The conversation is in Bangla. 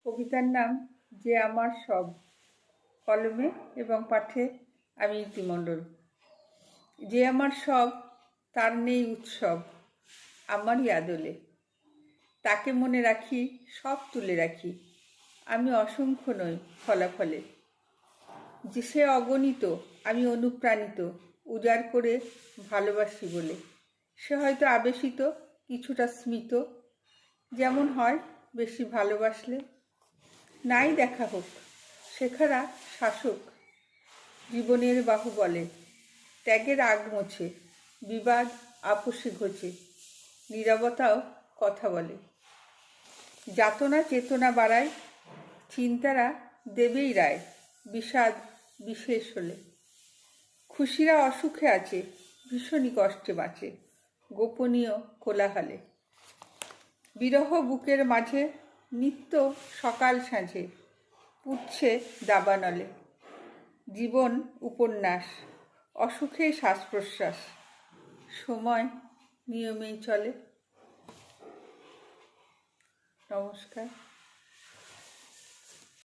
কবিতার নাম যে আমার সব। কলমে এবং পাঠে আমি ইতি মণ্ডল। যে আমার সব, তার নেই উৎসব আমারই আদলে। তাকে মনে রাখি, সব তুলে রাখি, আমি অসংখ্য নই ফলাফলে। যে সে অগণিত, আমি অনুপ্রাণিত, উজাড় করে ভালোবাসি বলে। সে হয়তো আবেশিত, কিছুটা স্মিত, যেমন হয় বেশি ভালোবাসলে। নাই দেখা হোক শেখারা শাসক, জীবনের বাহুবলে। ত্যাগের আগ মোছে, বিবাদ আপোষে ঘোচে, নীরবতাও কথা বলে। যাতনা চেতনা বাড়ায়, চিন্তারা দেবেই রায়, বিষাদ বিশেষ হলে। খুশিরা অসুখে আছে, ভীষণই কষ্টে বাঁচে, গোপনীয় কোলাহলে। বিরহ বুকের মাঝে নিত্য সকাল সাঁঝে পুড়ছে দাবানলে। জীবন উপন্যাস, অসুখে শ্বাস প্রশ্বাস, সময় নিয়মেই চলে। নমস্কার।